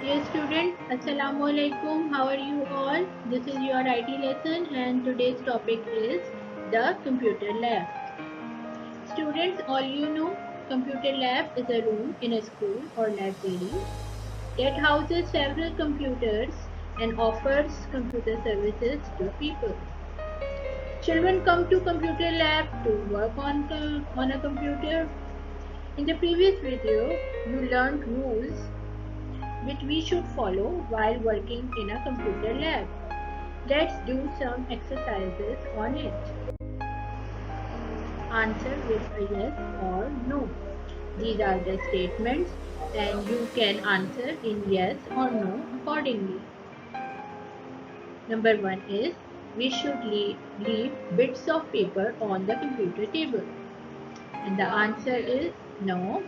Dear students, Assalamu alaikum. How are you all? This is your IT lesson and today's topic is the computer lab. Students, all you know, computer lab is a room in a school or library that houses several computers and offers computer services to people. Children come to computer lab to work on a computer. In the previous video, you learned rules which we should follow while working in a computer lab. Let's do some exercises on it. Answer with a yes or no. These are the statements and you can answer in yes or no accordingly. Number 1 is we should leave bits of paper on the computer table. And the answer is no.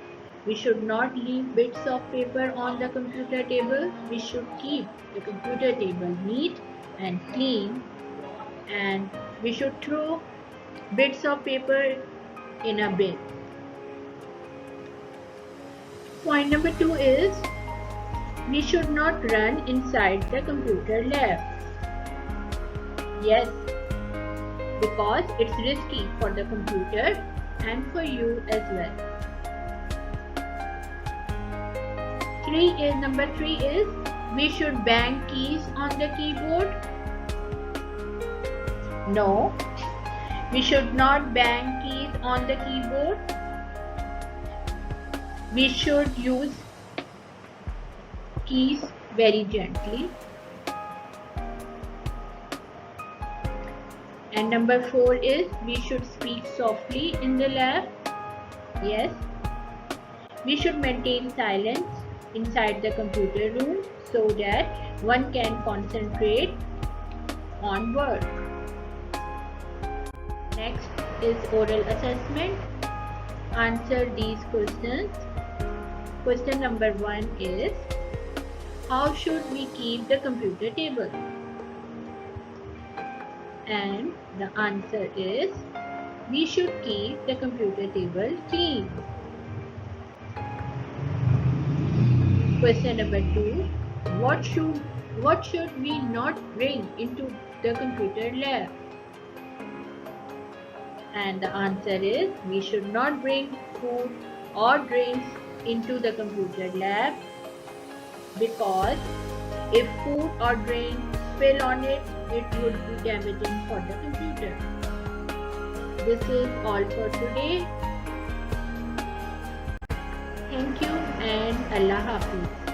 We should not leave bits of paper on the computer table. We should keep the computer table neat and clean, and we should throw bits of paper in a bin. Point number 2 is we should not run inside the computer lab. Yes, because it's risky for the computer and for you as well. Number 3 is we should bang keys on the keyboard. No, we should not bang keys on the keyboard. We should use keys very gently. And number 4 is we should speak softly in the lab. Yes, we should maintain silence inside the computer room so that one can concentrate on work. Next is oral assessment. Answer these questions. Question number 1 is how should we keep the computer table? And the answer is we should keep the computer table clean. Question number 2, what should we not bring into the computer lab? And the answer is we should not bring food or drinks into the computer lab, because if food or drink spill on it, it would be damaging for the computer. This is all for today. Thank you and Allah Hafiz.